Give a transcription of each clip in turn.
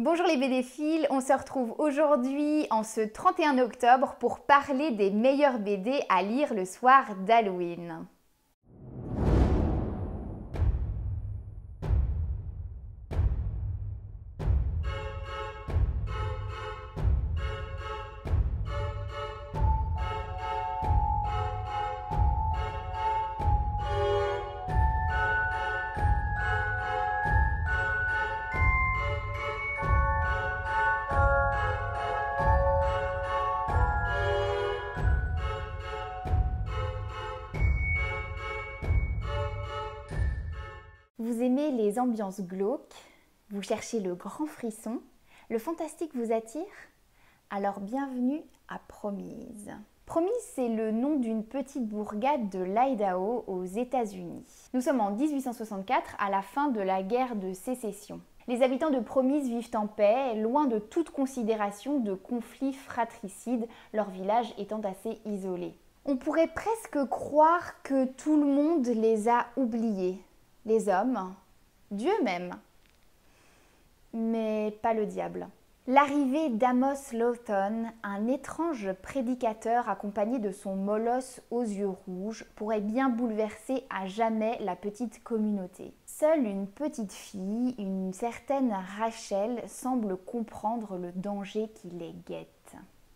Bonjour les BDphiles, on se retrouve aujourd'hui en ce 31 octobre pour parler des meilleurs BD à lire le soir d'Halloween. Vous aimez les ambiances glauques? Vous cherchez le grand frisson? Le fantastique vous attire? Alors bienvenue à Promise. Promise, c'est le nom d'une petite bourgade de l'Idaho aux États-Unis. Nous sommes en 1864, à la fin de la guerre de sécession. Les habitants de Promise vivent en paix, loin de toute considération de conflits fratricides, leur village étant assez isolé. On pourrait presque croire que tout le monde les a oubliés. Les hommes, Dieu même, mais pas le diable. L'arrivée d'Amos Lawton, un étrange prédicateur accompagné de son molosse aux yeux rouges, pourrait bien bouleverser à jamais la petite communauté. Seule une petite fille, une certaine Rachel, semble comprendre le danger qui les guette.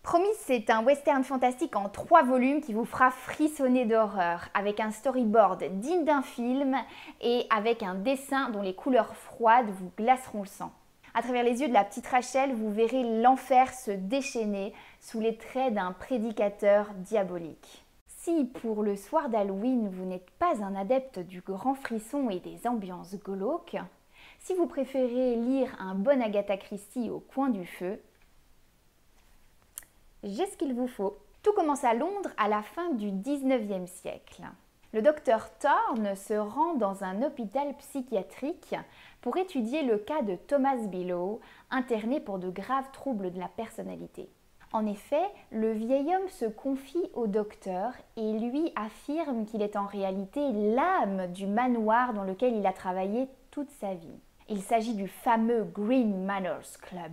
Promise, c'est un western fantastique en 3 volumes qui vous fera frissonner d'horreur, avec un storyboard digne d'un film et avec un dessin dont les couleurs froides vous glaceront le sang. À travers les yeux de la petite Rachel, vous verrez l'enfer se déchaîner sous les traits d'un prédicateur diabolique. Si pour le soir d'Halloween, vous n'êtes pas un adepte du grand frisson et des ambiances glauques, si vous préférez lire un bon Agatha Christie au coin du feu, j'ai ce qu'il vous faut. Tout commence à Londres à la fin du 19e siècle. Le docteur Thorne se rend dans un hôpital psychiatrique pour étudier le cas de Thomas Below, interné pour de graves troubles de la personnalité. En effet, le vieil homme se confie au docteur et lui affirme qu'il est en réalité l'âme du manoir dans lequel il a travaillé toute sa vie. Il s'agit du fameux Green Manors Club.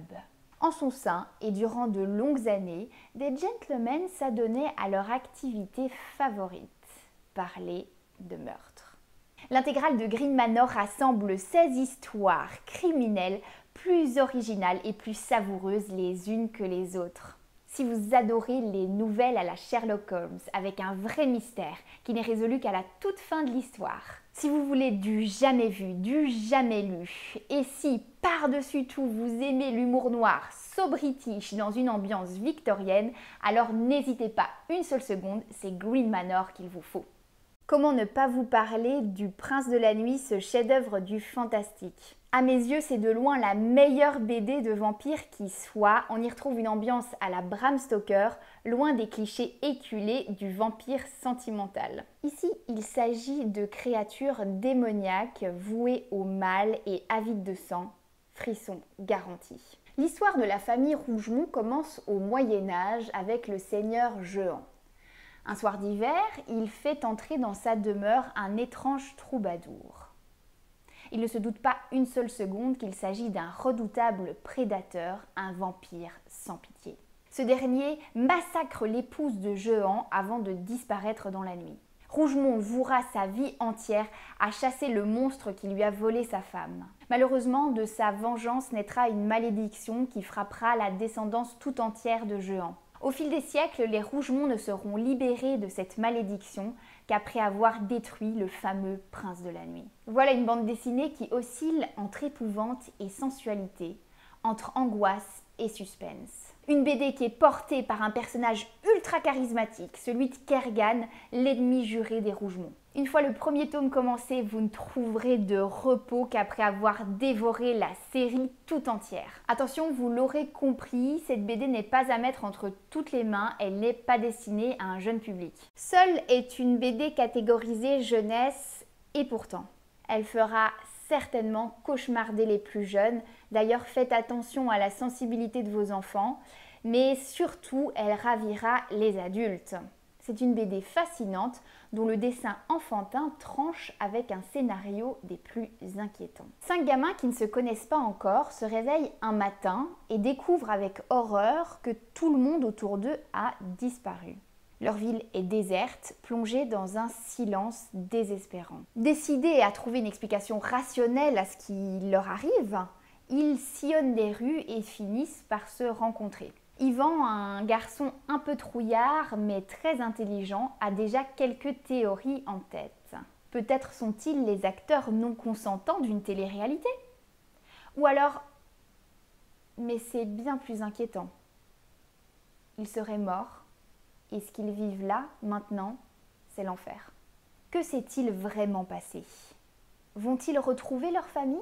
En son sein, et durant de longues années, des gentlemen s'adonnaient à leur activité favorite, parler de meurtre. L'intégrale de Green Manor rassemble 16 histoires criminelles plus originales et plus savoureuses les unes que les autres. Si vous adorez les nouvelles à la Sherlock Holmes, avec un vrai mystère qui n'est résolu qu'à la toute fin de l'histoire, si vous voulez du jamais vu, du jamais lu, et si par-dessus tout vous aimez l'humour noir, so british dans une ambiance victorienne, alors n'hésitez pas une seule seconde, c'est Green Manor qu'il vous faut. Comment ne pas vous parler du Prince de la Nuit, ce chef-d'œuvre du fantastique? À mes yeux, c'est de loin la meilleure BD de vampires qui soit. On y retrouve une ambiance à la Bram Stoker, loin des clichés éculés du vampire sentimental. Ici, il s'agit de créatures démoniaques vouées au mal et avides de sang. Frisson garanti. L'histoire de la famille Rougemont commence au Moyen-Âge avec le seigneur Jehan. Un soir d'hiver, il fait entrer dans sa demeure un étrange troubadour. Il ne se doute pas une seule seconde qu'il s'agit d'un redoutable prédateur, un vampire sans pitié. Ce dernier massacre l'épouse de Jehan avant de disparaître dans la nuit. Rougemont vouera sa vie entière à chasser le monstre qui lui a volé sa femme. Malheureusement, de sa vengeance naîtra une malédiction qui frappera la descendance tout entière de Jehan. Au fil des siècles, les Rougemont ne seront libérés de cette malédiction qu'après avoir détruit le fameux prince de la nuit. Voilà une bande dessinée qui oscille entre épouvante et sensualité, entre angoisse et suspense. Une BD qui est portée par un personnage ultra charismatique, celui de Kerrigan, l'ennemi juré des Rougemont. Une fois le premier tome commencé, vous ne trouverez de repos qu'après avoir dévoré la série tout entière. Attention, vous l'aurez compris, cette BD n'est pas à mettre entre toutes les mains, elle n'est pas destinée à un jeune public. Seule est une BD catégorisée jeunesse et pourtant, elle fera certainement cauchemarder les plus jeunes. D'ailleurs, faites attention à la sensibilité de vos enfants, mais surtout, elle ravira les adultes. C'est une BD fascinante dont le dessin enfantin tranche avec un scénario des plus inquiétants. 5 gamins qui ne se connaissent pas encore se réveillent un matin et découvrent avec horreur que tout le monde autour d'eux a disparu. Leur ville est déserte, plongée dans un silence désespérant. Décidés à trouver une explication rationnelle à ce qui leur arrive, ils sillonnent les rues et finissent par se rencontrer. Yvan, un garçon un peu trouillard mais très intelligent, a déjà quelques théories en tête. Peut-être sont-ils les acteurs non consentants d'une télé-réalité? Ou alors, mais c'est bien plus inquiétant, ils seraient morts et ce qu'ils vivent là, maintenant, c'est l'enfer. Que s'est-il vraiment passé? Vont-ils retrouver leur famille?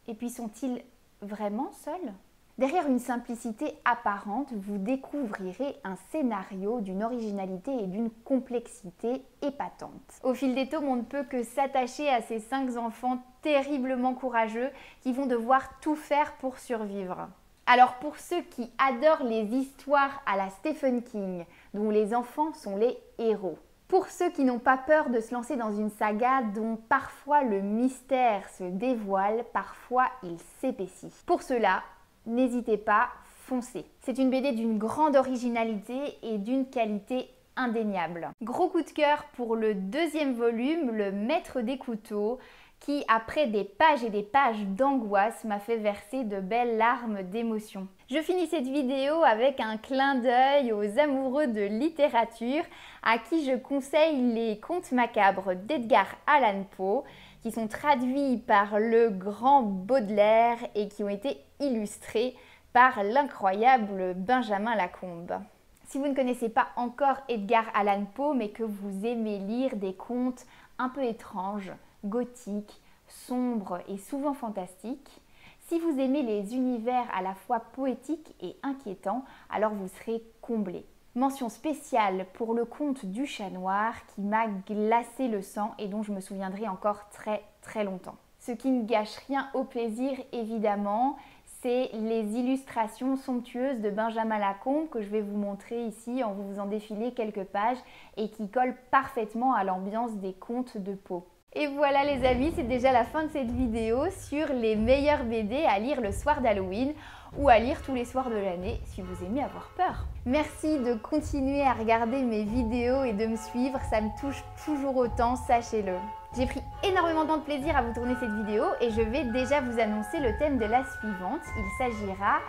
Et puis sont-ils vraiment seuls? Derrière une simplicité apparente, vous découvrirez un scénario d'une originalité et d'une complexité épatante. Au fil des tomes, on ne peut que s'attacher à ces 5 enfants terriblement courageux qui vont devoir tout faire pour survivre. Alors pour ceux qui adorent les histoires à la Stephen King, dont les enfants sont les héros, pour ceux qui n'ont pas peur de se lancer dans une saga dont parfois le mystère se dévoile, parfois il s'épaissit, pour cela, n'hésitez pas, foncez. C'est une BD d'une grande originalité et d'une qualité indéniable. Gros coup de cœur pour le 2e volume, Le Maître des couteaux, qui, après des pages et des pages d'angoisse, m'a fait verser de belles larmes d'émotion. Je finis cette vidéo avec un clin d'œil aux amoureux de littérature à qui je conseille les contes macabres d'Edgar Allan Poe, qui sont traduits par le grand Baudelaire et qui ont été illustrés par l'incroyable Benjamin Lacombe. Si vous ne connaissez pas encore Edgar Allan Poe, mais que vous aimez lire des contes un peu étranges, gothiques, sombres et souvent fantastiques, si vous aimez les univers à la fois poétiques et inquiétants, alors vous serez comblé. Mention spéciale pour le conte du chat noir qui m'a glacé le sang et dont je me souviendrai encore très longtemps. Ce qui ne gâche rien au plaisir évidemment, c'est les illustrations somptueuses de Benjamin Lacombe que je vais vous montrer ici en vous faisant défiler quelques pages et qui collent parfaitement à l'ambiance des contes de Poe. Et voilà les amis, c'est déjà la fin de cette vidéo sur les meilleures BD à lire le soir d'Halloween ou à lire tous les soirs de l'année si vous aimez avoir peur. Merci de continuer à regarder mes vidéos et de me suivre, ça me touche toujours autant, sachez-le. J'ai pris énormément de plaisir à vous tourner cette vidéo et je vais déjà vous annoncer le thème de la suivante. Il s'agira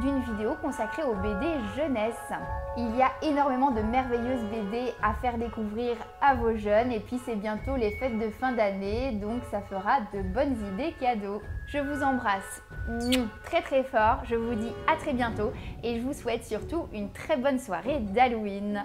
d'une vidéo consacrée aux BD jeunesse. Il y a énormément de merveilleuses BD à faire découvrir à vos jeunes et puis c'est bientôt les fêtes de fin d'année, donc ça fera de bonnes idées cadeaux. Je vous embrasse très fort, je vous dis à très bientôt et je vous souhaite surtout une très bonne soirée d'Halloween.